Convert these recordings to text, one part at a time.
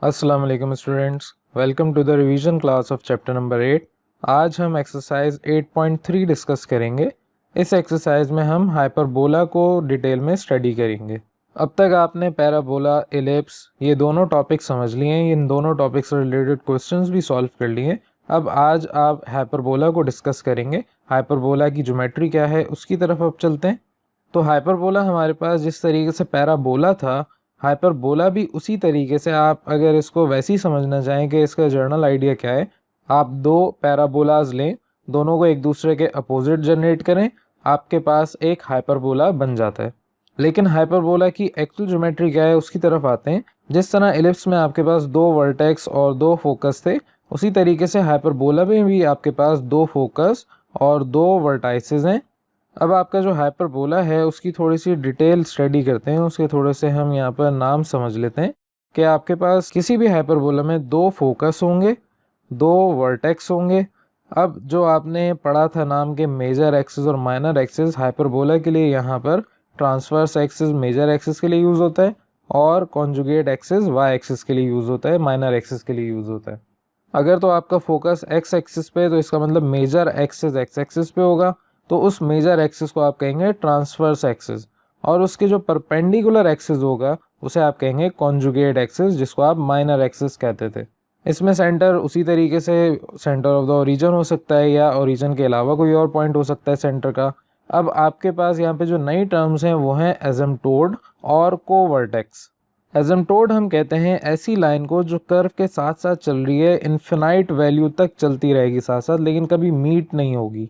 अस्सलाम वालेकुम students, welcome to the revision class of chapter number 8। आज हम एक्सरसाइज 8.3 डिस्कस करेंगे। इस एक्सरसाइज में हम हाइपरबोला को डिटेल में स्टडी करेंगे। अब तक आपने पैराबोला, एलिप्स ये दोनों टॉपिक समझ लिए हैं, इन दोनों टॉपिक से रिलेटेड क्वेश्चंस भी सॉल्व कर लिए हैं। अब आज आप हाइपरबोला को डिस्कस करेंगे। हाइपरबोला की ज्योमेट्री क्या है उसकी तरफ अब चलते हैं। तो हाइपरबोला हमारे पास जिस तरीके से पैराबोला था, हाइपरबोला भी उसी तरीके से, आप अगर इसको वैसे ही समझना चाहें कि इसका जर्नल आइडिया क्या है, आप दो पैराबोलाज लें, दोनों को एक दूसरे के अपोजिट जनरेट करें, आपके पास एक हाइपरबोला बन जाता है। लेकिन हाइपरबोला की एक्चुअल ज्योमेट्री क्या है उसकी तरफ आते हैं। जिस तरह एलिप्स में आपके पास दो वर्टेक्स और दो फोकस थे, उसी तरीके से हाइपरबोला में भी आपके पास दो फोकस और दो वर्टाइसेस हैं। अब आपका जो हाइपरबोला है उसकी थोड़ी सी डिटेल स्टडी करते हैं, उसके थोड़े से हम यहाँ पर नाम समझ लेते हैं कि आपके पास किसी भी हाइपरबोला में दो फोकस होंगे, दो वर्टेक्स होंगे। अब जो आपने पढ़ा था नाम के मेजर एक्सिस और माइनर एक्सिस, हाइपरबोला के लिए यहाँ पर ट्रांसवर्स एक्सिस मेजर एक्सिस के लिए यूज़ होता है और कॉन्जुगेट एक्सिस वाई एक्सिस के लिए यूज़ होता है, माइनर एक्सिस के लिए यूज़ होता है। अगर तो आपका फोकस एक्स एक्सिस पे, तो इसका मतलब मेजर एक्सिस एक्स एक्सिस पे होगा, तो उस मेजर एक्सिस को आप कहेंगे ट्रांसवर्स एक्सिस, और उसके जो परपेंडिकुलर एक्सिस होगा उसे आप कहेंगे कॉन्जुगेट एक्सिस, जिसको आप माइनर एक्सिस कहते थे। इसमें सेंटर उसी तरीके से सेंटर ऑफ द ओरिजिन हो सकता है या ओरिजिन के अलावा कोई और पॉइंट हो सकता है सेंटर का। अब आपके पास यहाँ पे जो नई टर्म्स हैं वो हैं एसिम्प्टोड और कोवर्टेक्स। एसिम्प्टोड हम कहते हैं ऐसी लाइन को जो कर्व के साथ साथ चल रही है, इन्फिनाइट वैल्यू तक चलती रहेगी साथ साथ, लेकिन कभी मीट नहीं होगी।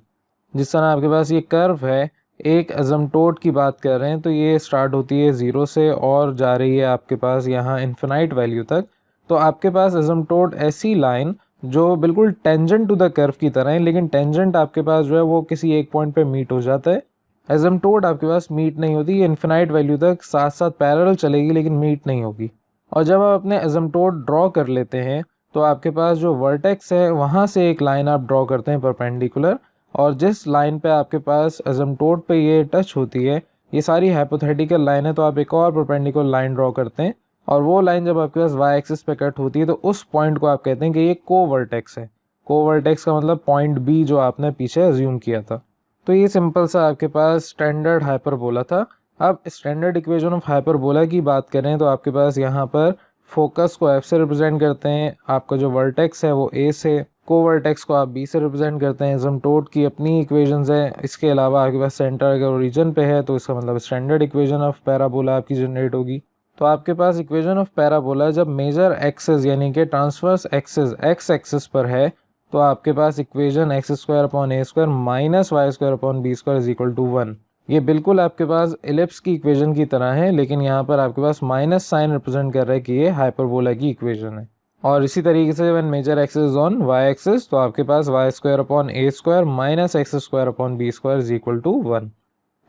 जिस तरह आपके पास ये कर्व है, एक एसिम्प्टोड की बात कर रहे हैं, तो ये स्टार्ट होती है 0 से और जा रही है आपके पास यहाँ इन्फिनाइट वैल्यू तक। तो आपके पास एसिम्प्टोड ऐसी लाइन जो बिल्कुल टेंजेंट टू द कर्व की तरह है, लेकिन टेंजेंट आपके पास जो है वो किसी एक पॉइंट पे मीट हो जाता है। एसिम्प्टोड आपके पास मीट नहीं होती, ये इन्फिनाइट वैल्यू तक साथ साथ पैरेलल चलेगी लेकिन मीट नहीं होगी। और जब आप अपने एसिम्प्टोड ड्रॉ कर लेते हैं तो आपके पास जो वर्टेक्स है वहाँ से एक लाइन आप ड्रॉ करते हैं परपेंडिकुलर, और जिस लाइन पे आपके पास एसिम्प्टोड पे ये टच होती है, ये सारी हाइपोथेटिकल लाइन है, तो आप एक और परपेंडिकुलर लाइन ड्रॉ करते हैं, और वो लाइन जब आपके पास वाई एक्सिस पे कट होती है तो उस पॉइंट को आप कहते हैं कि ये कोवर्टेक्स है। कोवर्टेक्स का मतलब पॉइंट बी जो आपने पीछे अज्यूम किया था। तो ये सिंपल सा आपके पास स्टैंडर्ड हाइपरबोला था। अब स्टैंडर्ड इक्वेशन ऑफ हाइपरबोला की बात करें तो आपके पास यहाँ पर फोकस को एफ से रिप्रेजेंट करते हैं, आपका जो वर्टेक्स है वो ए से, कोवर्टेक्स को आप बी से रिप्रेजेंट करते हैं। एसिम्प्टोड की अपनी इक्वेशंस है, इसके अलावा आपके पास सेंटर अगर ओरिजिन पे है तो इसका मतलब स्टैंडर्ड इक्वेशन ऑफ पैराबोला आपकी जनरेट होगी। तो आपके पास इक्वेशन ऑफ पैराबोला जब मेजर एक्सिस यानी कि ट्रांसवर्स एक्सिस एक्स एक्सिस पर है, तो आपके पास equation x square upon a square minus y square upon b square is equal to 1। ये बिल्कुल आपके पास एलिप्स की इक्वेशन की तरह है, लेकिन यहाँ पर आपके पास माइनस साइन रिप्रेजेंट कर रहा है कि ये हाइपरबोला की इक्वेशन है। और इसी तरीके से when major axis on Y axis, तो आपके पास y square upon a square minus x square upon b square is equal to 1।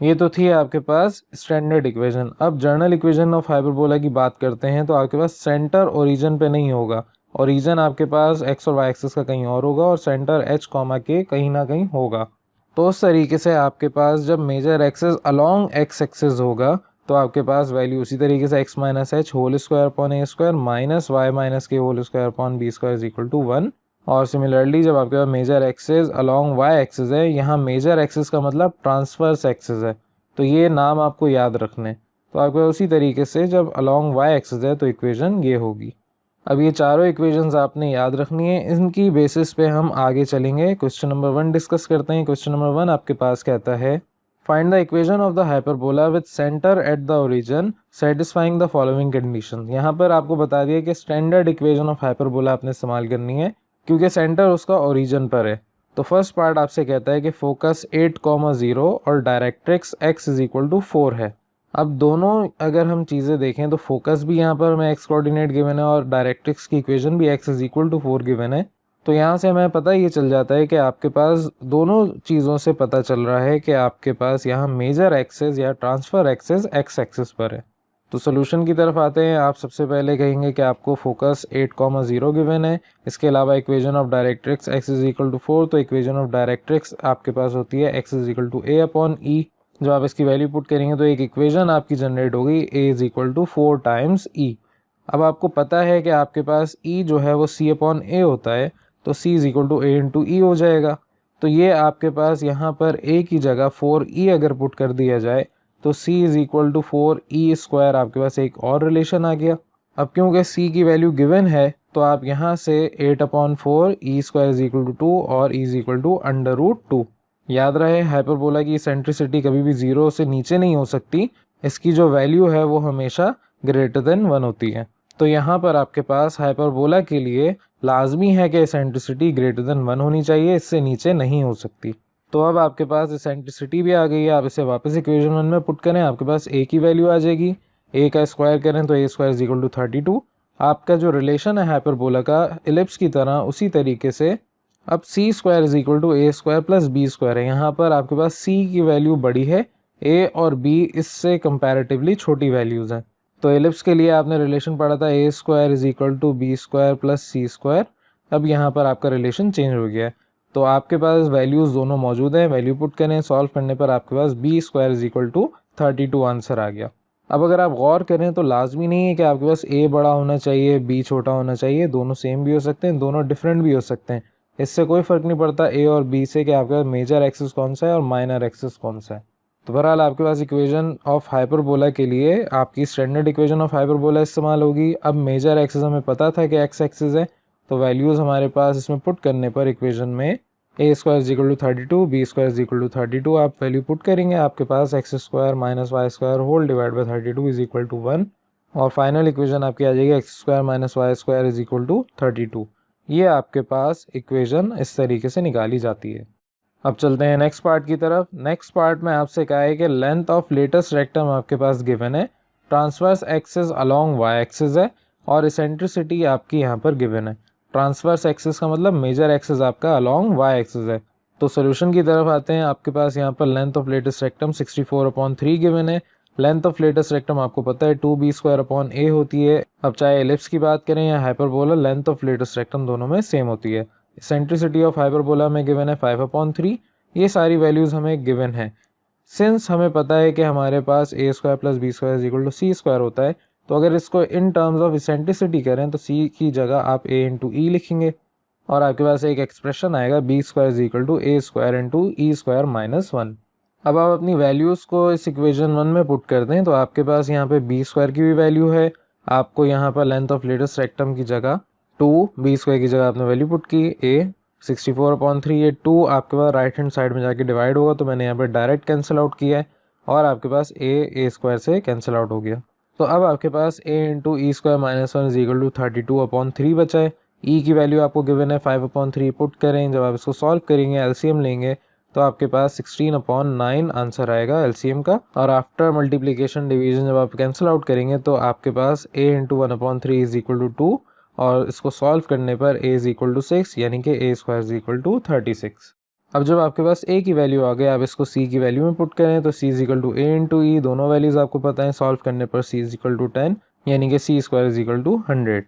ये तो थी आपके पास स्टैंडर्ड इक्वेशन। अब जर्नल इक्वेशन ऑफ हाइपरबोला की बात करते हैं, तो आपके पास सेंटर ओरिजिन पे नहीं होगा, ओरिजिन आपके पास एक्स और वाई एक्सिस का कहीं और होगा और सेंटर एच कॉमा के कहीं ना कहीं होगा। तो उस तरीके से आपके पास जब major axis along x axis होगा, तो आपके पास वैल्यू उसी तरीके से x minus h whole square upon a square minus y minus k whole square upon b square is equal to 1। और सिमिलरली जब आपके पास major axis along Y axis है, यहाँ मेजर एक्सिस का मतलब ट्रांसवर्स एक्सिस है, तो ये नाम आपको याद रखने। तो आपके पास उसी तरीके से जब अलोंग वाई एक्सिस है तो इक्वेशन ये होगी। अब ये चारों इक्वेशंस आपने याद रखनी है, इनकी बेसिस पे हम आगे चलेंगे। क्वेश्चन नंबर 1 डिस्कस करते हैं। क्वेश्चन नंबर 1 आपके पास कहता है, find the equation of the hyperbola with centre at the origin satisfying the following condition. यहाँ पर आपको बता दिया कि स्टैंडर्ड इक्वेशन ऑफ हाइपरबोला आपने इस्तेमाल करनी है क्योंकि सेंटर उसका ओरिजिन पर है। तो फर्स्ट पार्ट आपसे कहता है कि फोकस 8,0 और directrix x is equal to 4 है। अब दोनों अगर हम चीज़ें देखें तो फोकस भी यहाँ पर हमें एक्स कोऑर्डिनेट गिवन है और डायरेक्ट्रिक्स की इक्वेशन भी x is equal to 4 given है। तो यहाँ से हमें पता ये चल जाता है कि आपके पास दोनों चीज़ों से पता चल रहा है कि आपके पास यहाँ मेजर एक्सिस या ट्रांसफर एक्सिस एक्स एक्सिस पर है। तो सोल्यूशन की तरफ आते हैं। आप सबसे पहले कहेंगे कि आपको फोकस 8,0 गिवन है, इसके अलावा equation of directrix x is equal to 4, तो इक्वेशन ऑफ डायरेक्ट्रिक्स आपके पास होती है x is equal to a upon e. जब आप इसकी वैल्यू पुट करेंगे तो एक इक्वेशन आपकी जनरेट होगी a is equal to 4 times e। अब आपको पता है कि आपके पास e जो है वो c अपॉन a होता है, तो c is equal to a into e हो जाएगा। तो ये आपके पास यहाँ पर a की जगह 4e अगर पुट कर दिया जाए तो c is equal to 4e square, आपके पास एक और रिलेशन आ गया। अब क्योंकि c की वैल्यू गिवन है तो आप यहाँ से 8/4 e square is equal to 2 और e is equal to under root 2। याद रहे हाइपरबोला की इसेंट्रिसिटी कभी भी 0 से नीचे नहीं हो सकती, इसकी जो वैल्यू है वो हमेशा ग्रेटर देन 1 होती है। तो यहाँ पर आपके पास हाइपरबोला के लिए लाजमी है कि इसेंट्रिसिटी ग्रेटर देन 1 होनी चाहिए, इससे नीचे नहीं हो सकती। तो अब आपके पास इसेंट्रिसिटी भी आ गई है, आप इसे वापस इक्वेशन 1 में पुट करें, आपके पास a की वैल्यू आ जाएगी। a का स्क्वायर करें तो a square is equal to 32। आपका जो रिलेशन है हाइपरबोला का एलिप्स की तरह, उसी तरीके से अब c square is equal to a square plus b square है। यहाँ पर आपके पास c की वैल्यू बड़ी है, a और b इससे कंपैरेटिवली छोटी वैल्यूज़ हैं। तो एलिप्स के लिए आपने रिलेशन पढ़ा था a square is equal to b square plus c square. अब यहाँ पर आपका रिलेशन चेंज हो गया है, तो आपके पास वैल्यूज़ दोनों मौजूद हैं। वैल्यू पुट करें, सॉल्व करने पर आपके पास b square is equal to 32 answer आ गया। अब अगर आप गौर करें तो लाजमी नहीं है कि आपके पास a बड़ा होना चाहिए b छोटा होना चाहिए, दोनों सेम भी हो सकते हैं, दोनों डिफरेंट भी हो सकते हैं। इससे कोई फ़र्क नहीं पड़ता a और b से कि आपके पास मेजर एक्सिस कौन सा है और माइनर एक्सिस कौन सा है। तो बहरहाल आपके पास इक्वेशन ऑफ हाइपरबोला के लिए आपकी स्टैंडर्ड इक्वेशन ऑफ हाइपरबोला इस्तेमाल होगी। अब मेजर एक्सिस हमें पता था कि एक्स एक्सिस है, तो वैल्यूज़ हमारे पास इसमें पुट करने पर इक्वेशन में a square is equal to 32, b square is equal to 32 आप वैल्यू पुट करेंगे, आपके पास x square minus y square whole divide by 32 is equal to 1 और फाइनल इक्वेशन आपकी आ जाएगी x square minus y square is equal to 32। ये आपके पास इक्वेशन इस तरीके से निकाली जाती है। अब चलते हैं नेक्स्ट पार्ट की तरफ। नेक्स्ट पार्ट में आपसे कहा है कि लेंथ ऑफ लेटेस्ट रेक्टम आपके पास गिवन है, transverse axis along Y axis है और इसेंट्रिसिटी आपकी यहाँ पर गिवन है। ट्रांसवर्स एक्सिस का मतलब मेजर एक्सिस आपका अलोंग वाई एक्सिस है। तो सोल्यूशन की तरफ आते हैं। आपके पास यहाँ पर length of latest rectum 64/3 given है। लेंथ ऑफ लेटेस्ट रेक्टम आपको पता है 2b स्क्वायर अपॉन a होती है। अब चाहे एलिप्स की बात करें या hyperbola, length of latest rectum दोनों में सेम होती है। सेंट्रिसिटी ऑफ हाइपरबोला में गिवन है 5/3। ये सारी वैल्यूज़ हमें गिवन है। सिंस हमें पता है कि हमारे पास a square plus b square is equal to c square होता है, तो अगर इसको इन टर्म्स ऑफ इसेंट्रिसिटी करें तो c की जगह आप a इंटू ई लिखेंगे और आपके पास एक एक्सप्रेशन आएगा b square is equal to a square into E square minus 1। अब आप अपनी वैल्यूज़ को इस इक्वेशन 1 में पुट कर दें तो आपके पास यहाँ पे b स्क्वायर की भी वैल्यू है। आपको यहाँ पर लेंथ ऑफ लेटेस्ट रेक्टम की जगह 2, b स्क्वायर की जगह आपने वैल्यू पुट की a 64/3, ये 2 आपके पास राइट हैंड साइड में जाके डिवाइड होगा, तो मैंने यहाँ पर डायरेक्ट कैंसिल आउट किया है और आपके पास a स्क्वायर से कैंसिल आउट हो गया। तो अब आपके पास a into E square minus 1 is equal to 32/3 बचा है। e की वैल्यू आपको गिवन है 5/3 पुट करें, जब आप इसको सॉल्व करेंगे एलसीएम लेंगे तो आपके पास 16/9 आंसर आएगा एलसीएम का। और आफ्टर मल्टीप्लिकेशन डिवीजन जब आप कैंसिल आउट करेंगे तो आपके पास a into 1/3 is equal to 2 और इसको सॉल्व करने पर a इज इक्वल टू 6, यानी कि a square is equal to 36। अब जब आपके पास a की वैल्यू आ गई, आप इसको c की वैल्यू में पुट करें तो c is equal to a into e, दोनों वैल्यूज़ आपको पता है, सॉल्व करने पर c इज इक्वल टू 10, यानी कि c square is equal to 100।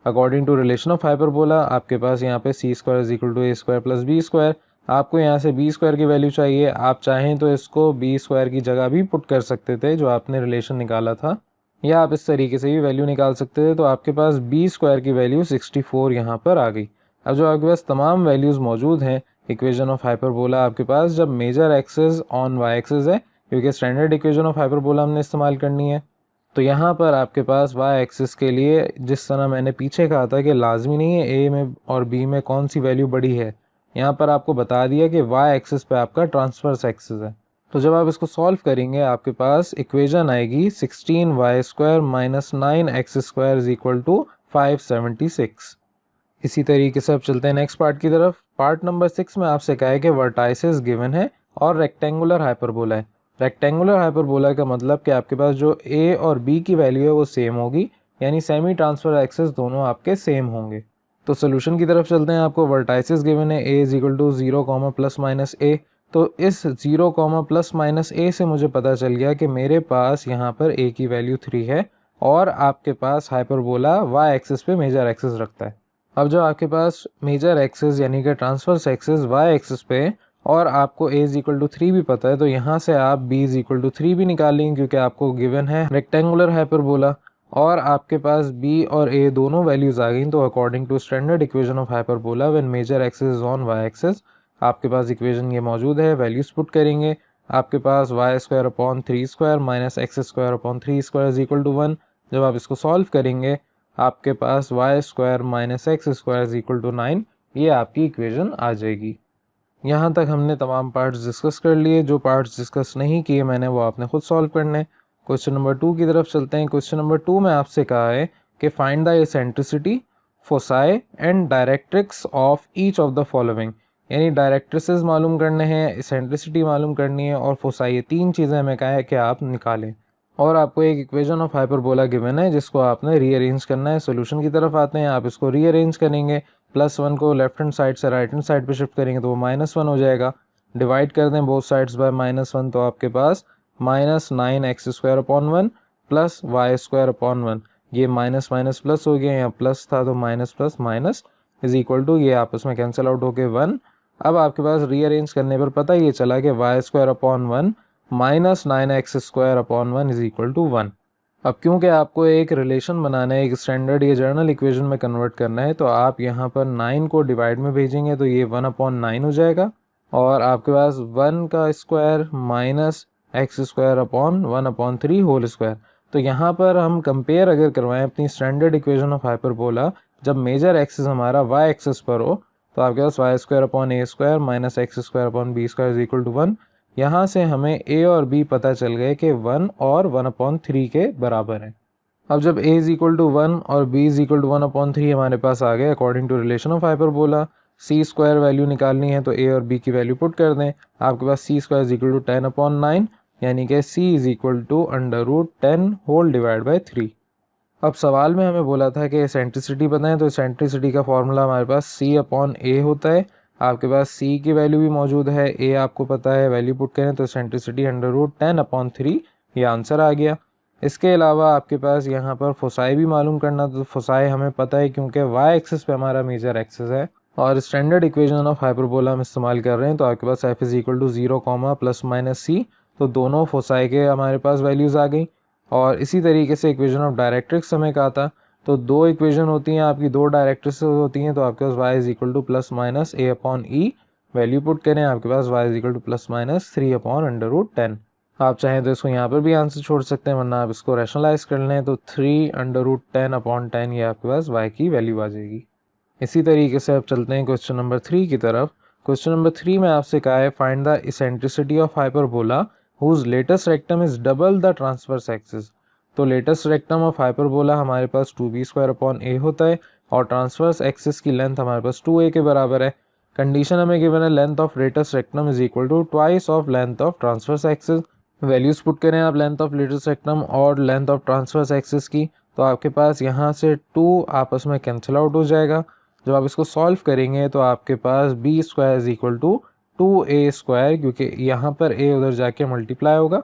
According to relation of hyperbola आपके पास यहाँ पे c square is equal to a square plus b square. आपको यहाँ से b स्क्वायर की वैल्यू चाहिए, आप चाहें तो इसको b स्क्वायर की जगह भी पुट कर सकते थे जो आपने रिलेशन निकाला था, या आप इस तरीके से भी वैल्यू निकाल सकते थे। तो आपके पास b स्क्वायर की वैल्यू 64 यहाँ पर आ गई। अब जो आपके पास तमाम वैल्यूज़ मौजूद हैं इक्वेशन ऑफ हाइपरबोला, आपके पास जब major axis on Y axis है, क्योंकि स्टैंडर्ड इक्वेशन ऑफ हाइपरबोला हमने इस्तेमाल करनी है, तो यहाँ पर आपके पास वाई एक्सिस के लिए जिस तरह मैंने पीछे कहा था कि लाजमी नहीं है a में और b में कौन सी वैल्यू बड़ी है, यहाँ पर आपको बता दिया कि वाई एक्सिस पे आपका ट्रांसवर्स एक्सिस है। तो जब आप इसको सॉल्व करेंगे आपके पास इक्वेशन आएगी 16y square minus 9x square is equal to 576। इसी तरीके से अब चलते हैं नेक्स्ट पार्ट की तरफ। पार्ट नंबर 6 में आपसे कहा है कि वर्टाइसेस गिवन है और रेक्टेंगुलर हाइपरबोला है। रेक्टेंगुलर हाइपरबोला का मतलब कि आपके पास जो a और b की वैल्यू है वो सेम होगी, यानी सेमी ट्रांसफर एक्सिस दोनों आपके सेम होंगे। तो सोल्यूशन की तरफ चलते हैं। आपको वर्टाइसेस गिवन है a is equal to 0, plus minus a। तो इस 0, प्लस माइनस a से मुझे पता चल गया कि मेरे पास यहाँ पर a की वैल्यू 3 है और आपके पास हाइपरबोला y एक्सिस पे मेजर एक्सिस रखता है। अब जो आपके पास मेजर एक्सिस यानी कि ट्रांसवर्स एक्सिस y एक्सिस पे और आपको a इज इक्वल टू 3 भी पता है, तो यहाँ से आप b इज इक्वल टू 3 भी निकाल लेंगे क्योंकि आपको गिवन है रेक्टेंगुलर हाइपरबोला। और आपके पास b और a दोनों वैल्यूज़ आ गई, तो according to standard equation of hyperbola when major axis is on y axis, आपके पास इक्वेशन ये मौजूद है। वैल्यूज़ पुट करेंगे, आपके पास y² minus x² is equal to 1। जब आप इसको सॉल्व करेंगे आपके पास y² minus x² is equal to 9, ये आपकी इक्वेशन आ जाएगी। यहाँ तक हमने तमाम पार्ट्स डिस्कस कर लिए। जो पार्ट्स डिस्कस नहीं किए मैंने वो आपने खुद सॉल्व करने। क्वेश्चन नंबर 2 की तरफ चलते हैं। क्वेश्चन नंबर 2 में आपसे कहा है कि find the eccentricity, foci and directrix of each of the following, यानी डायरेक्ट्रिसेस मालूम करने हैं, एसेंट्रिसिटी मालूम करनी है और फोसाई, ये 3 चीज़ें हमें कहा है कि आप निकालें। और आपको एक इक्वेशन ऑफ हाइपरबोला गिवन है जिसको आपने रीअरेंज करना है। सोल्यूशन की तरफ आते हैं। आप इसको रीअरेंज करेंगे, +1 को लेफ्ट हैंड साइड से राइट हैंड साइड पे शिफ्ट करेंगे तो वो -1 हो जाएगा। डिवाइड कर दें बोथ साइड्स बाय -1 तो आपके पास -9x² प्लस y², ये माइनस माइनस प्लस हो गया, यहाँ प्लस था तो minus plus minus is equal to, ये आपस में कैंसिल आउट हो के 1। अब आपके पास रीअरेंज करने पर पता ये चला कि y² minus 9x² is equal to 1। अब क्योंकि आपको एक रिलेशन बनाना है, एक स्टैंडर्ड या जर्नल इक्वेशन में कन्वर्ट करना है, तो आप यहाँ पर 9 को डिवाइड में भेजेंगे तो ये 1/9 हो जाएगा और आपके पास 1 का square minus x²/1/3 whole square. तो यहाँ पर हम कंपेयर अगर करवाएं अपनी स्टैंडर्ड इक्वेशन ऑफ हाइपरबोला, जब मेजर एक्सिस हमारा y एक्सिस पर हो तो आपके पास y² minus x² is equal to 1। यहाँ से हमें a और b पता चल गए कि 1 और 1/3 के बराबर है। अब जब a इज इक्वल टू 1 और b इज इक्वल टू 1/3 हमारे पास आ गए according to relation of hyperbola, c² value निकालनी है तो a और b की वैल्यू पुट कर दें। आपके पास c² इज इक्वल टू 10/9, यानी कि c is equal to √10 whole divide by 3। अब सवाल में हमें बोला था कि एसेंट्रिसिटी बताएं, तो एसेंट्रिसिटी का फॉर्मूला हमारे पास c/a होता है। आपके पास c की वैल्यू भी मौजूद है, a आपको पता है, वैल्यू पुट करें तो एसेंट्रिसिटी √10/3, ये आंसर आ गया। इसके अलावा आपके पास यहाँ पर फोसाई भी मालूम करना, तो फोसाई हमें पता है क्योंकि y एक्सिस पे हमारा मेजर एक्सिस है और स्टैंडर्ड इक्वेशन ऑफ हाइपरबोला हम इस्तेमाल कर रहे हैं, तो आपके पास f is equal to 0, ±c, तो दोनों फोसाई के हमारे पास वैल्यूज़ आ गई। और इसी तरीके से इक्वेशन ऑफ डायरेक्ट्रिक्स हमें कहा था, तो 2 इक्वेशन होती हैं आपकी, 2 डायरेक्ट्रिक्स होती हैं, तो आपके पास y is equal to ±a/e, value put करें आपके पास y इज इक्वल टू ±3/√10। आप चाहें तो इसको यहाँ पर भी आंसर छोड़ सकते हैं, वरना आप इसको रैशनलाइज कर लें तो 3√10/10 ये आपके पास y की वैल्यू आ जाएगी। इसी तरीके से अब चलते हैं क्वेश्चन नंबर 3 की तरफ। क्वेश्चन नंबर 3 में आपसे कहा है find the eccentricity of hyperbola whose latest rectum is double the transverse axis। तो लेटेस्ट रेक्टम ऑफ हाइपरबोला हमारे पास 2b² होता है और ट्रांसवर्स एक्सिस की लेंथ हमारे पास 2a के बराबर है। कंडीशन हमें गिवन है length of latest rectum is equal to twice of length of transverse axis. Values put करें आप लेंथ ऑफ लेटेस्ट रेक्टम और लेंथ ऑफ ट्रांसवर्स एक्सिस की, तो आपके पास यहाँ से 2 आपस में कैंसिल आउट हो जाएगा। जब आप इसको सॉल्व करेंगे तो आपके पास b² is equal to 2a², क्योंकि यहाँ पर a उधर जाके मल्टीप्लाई होगा,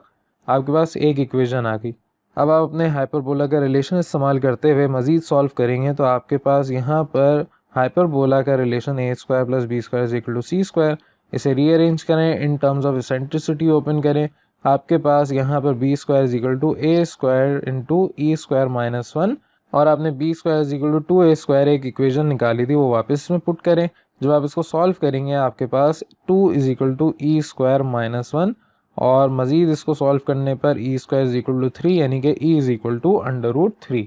आपके पास एक इक्वेशन आ गई। अब आप अपने हाइपरबोला का रिलेशन इस्तेमाल करते हुए मज़ीद सॉल्व करेंगे तो आपके पास यहाँ पर हाइपरबोला का relation a² + b² is equal to c²। इसे रीअरेंज करें, in terms of eccentricity open करें, आपके पास यहाँ पर b² is equal to a² into e² - 1 और आपने b² is equal to 2a² एक इक्वेशन निकाली थी वो वापस इसमें पुट करें। जब आप इसको सॉल्व करेंगे आपके पास 2 इज इक्वल टू e² - 1 और मज़ीद इसको सॉल्व करने पर e² इज इक्वल टू 3, यानी कि e इज इक्वल टू √3।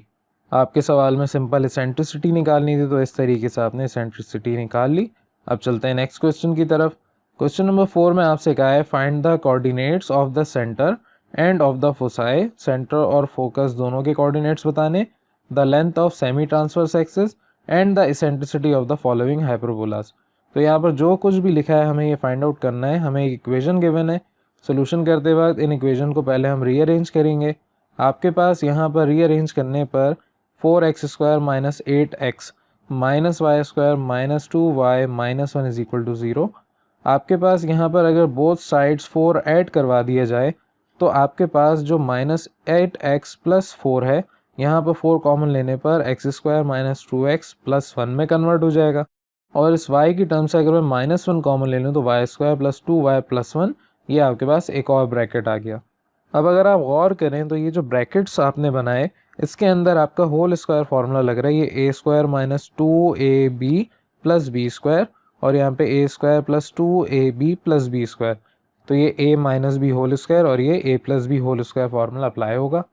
आपके सवाल में सिंपल एसेंट्रिसिटी निकालनी थी तो इस तरीके से आपने एसेंट्रिसिटी निकाल ली। अब चलते हैं नेक्स्ट क्वेश्चन की तरफ। क्वेश्चन नंबर 4 में आपसे कहा है find the coordinates of the centre end of the foci, centre और फोकस दोनों के कोऑर्डिनेट्स बताने, the length of semi transverse axis and the eccentricity of the following hyperbolas. तो यहाँ पर जो कुछ भी लिखा है हमें ये फाइंड आउट करना है। हमें एक इक्वेशन गिवन है, सोल्यूशन करते वक्त इन इक्वेशन को पहले हम रीअरेंज करेंगे। आपके पास यहाँ पर रीअरेंज करने पर 4x² - 8x -y² - 2y - 1 is equal to 0। आपके पास यहाँ पर अगर बोथ साइड्स 4 ऐड करवा दिया जाए तो आपके पास जो -8x + 4 है, यहाँ पर 4 कॉमन लेने पर x² - 2x + 1 में कन्वर्ट हो जाएगा और इस y की टर्म से अगर मैं -1 कॉमन ले लूँ तो y² + 2y + 1, ये आपके पास एक और ब्रैकेट आ गया। अब अगर आप गौर करें तो ये जो ब्रैकेट्स आपने बनाए इसके अंदर आपका होल स्क्वायर फार्मूला लग रहा है, ये a square minus 2ab plus B square और यहाँ पे a square plus 2ab plus B square. तो ये a minus b whole square और ये a plus b whole square formula apply होगा।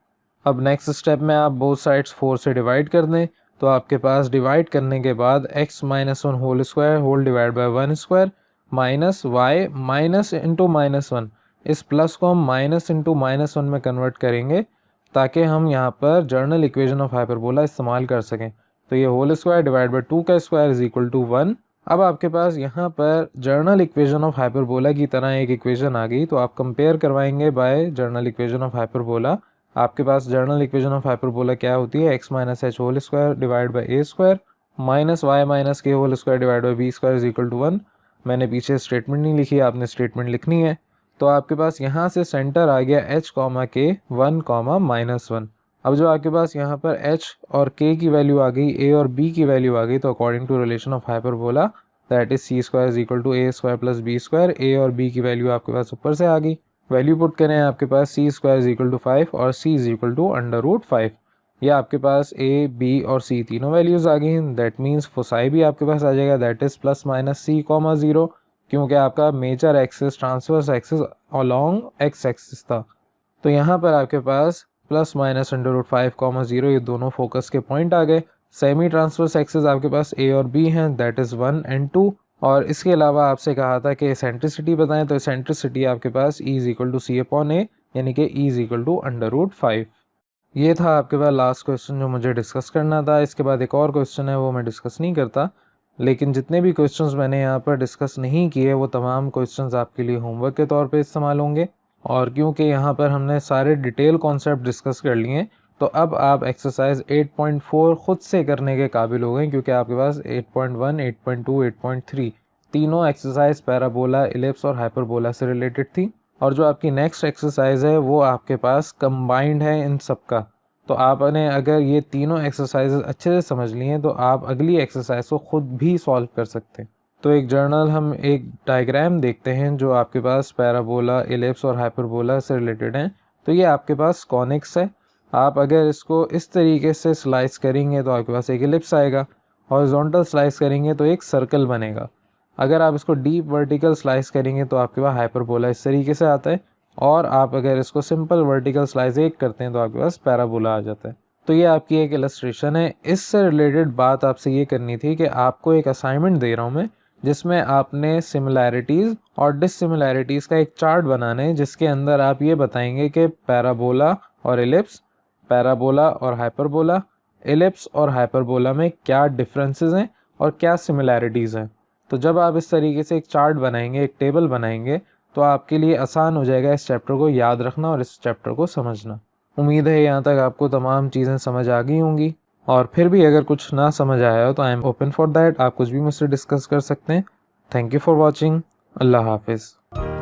अब नेक्स्ट स्टेप में आप बोथ साइड्स 4 से डिवाइड कर दें, तो आपके पास डिवाइड करने के बाद x minus 1 whole square whole divide by 1 square minus y minus into minus 1, इस प्लस को हम माइनस इंटू माइनस 1 में कन्वर्ट करेंगे ताकि हम यहाँ पर जर्नल इक्वेशन ऑफ हाइपरबोला इस्तेमाल कर सकें। तो ये होल स्क्वायर डिवाइड बाय 2 का स्क्वायर इज इक्वल टू 1। अब आपके पास यहाँ पर जर्नल इक्वेशन ऑफ हाइपरबोला की तरह एक इक्वेशन आ गई, तो आप कंपेयर करवाएंगे by general equation of hyperbola. आपके पास जर्नल इक्वेशन ऑफ हाइपरबोला क्या होती है, x minus h whole square divide by a square minus y minus k whole square divide by b square is equal to 1। मैंने पीछे statement नहीं लिखी, आपने स्टेटमेंट लिखनी है। तो आपके पास यहाँ से सेंटर आ गया h कॉमा के 1 कॉमा माइनस 1। अब जो आपके पास यहाँ पर h और k की वैल्यू आ गई, a और b की वैल्यू आ गई, तो according to relation of hyperbola that is C square is equal to A square plus B square. a और b की वैल्यू आपके पास ऊपर से आ गई, वैल्यू पुट करें आपके पास c square is equal to 5 और c is equal to under root 5। ये आपके पास a, b और c तीनों वैल्यूज़ आ गई। दैट मीन्स फोसाई भी आपके पास आ जाएगा, that is plus minus c comma 0, क्योंकि आपका major axis transverse axis along x axis था। तो यहाँ पर आपके पास plus minus under root 5 comma 0 ये दोनों फोकस के पॉइंट आ गए। सेमी ट्रांसवर्स एक्सिस आपके पास a और b हैं, दैट इज़ 1 एंड 2। और इसके अलावा आपसे कहा था कि एसेंट्रिसिटी बताएं, तो एसेंट्रिसिटी आपके पास E is equal to c upon a, यानी कि E is equal to under root 5। ये था आपके पास लास्ट क्वेश्चन जो मुझे डिस्कस करना था। इसके बाद एक और क्वेश्चन है, वो मैं डिस्कस नहीं करता, लेकिन जितने भी क्वेश्चंस मैंने यहाँ पर डिस्कस नहीं किए वो तमाम क्वेश्चंस आपके लिए होमवर्क के तौर पे इस्तेमाल होंगे। और क्योंकि यहाँ पर हमने सारे डिटेल कॉन्सेप्ट डिस्कस कर लिए, तो अब आप एक्सरसाइज 8.4 खुद से करने के काबिल हो गए, क्योंकि आपके पास 8.1, 8.2, 8.3 तीनों एक्सरसाइज पैराबोला, इलिप्स और हाइपरबोला से रिलेटेड थी। और जो आपकी नेक्स्ट एक्सरसाइज है वो आपके पास कंबाइंड है इन सब का। तो आपने अगर ये तीनों एक्सरसाइजेस अच्छे से समझ लिए तो आप अगली एक्सरसाइज को खुद भी सॉल्व कर सकते हैं। तो एक जर्नल हम एक डायग्राम देखते हैं जो आपके पास पैराबोला, इलिप्स और हाइपरबोला से रिलेटेड हैं। तो ये आपके पास कॉनिक्स है। आप अगर इसको इस तरीके से स्लाइस करेंगे तो आपके पास एक इलिप्स आएगा, हॉरिजॉन्टल स्लाइस करेंगे तो एक सर्कल बनेगा। अगर आप इसको डीप वर्टिकल स्लाइस करेंगे तो आपके पास हाइपरबोला इस तरीके से आता है, और आप अगर इसको सिंपल वर्टिकल स्लाइस एक करते हैं तो आपके पास पैराबोला आ जाता है। तो ये आपकी एक इलस्ट्रेशन है। इससे रिलेटेड बात आपसे ये करनी थी कि आपको एक असाइनमेंट दे रहा हूँ मैं, जिसमें आपने सिमिलैरिटीज़ और डिससिमिलैरिटीज़ का एक चार्ट बनाना है, जिसके अंदर आप ये बताएंगे कि पैराबोला और इलिप्स, पैराबोला और हाइपरबोला, इलिप्स और हाइपरबोला में क्या डिफरेंसेस हैं और क्या सिमिलैरिटीज़ हैं। तो जब आप इस तरीके से एक चार्ट बनाएंगे, एक टेबल बनाएंगे, तो आपके लिए आसान हो जाएगा इस चैप्टर को याद रखना और इस चैप्टर को समझना। उम्मीद है यहाँ तक आपको तमाम चीज़ें समझ आ गई होंगी, और फिर भी अगर कुछ ना समझ आया हो तो I am open for that, आप कुछ भी मुझसे डिस्कस कर सकते हैं। Thank you for watching. अल्लाह हाफिज़।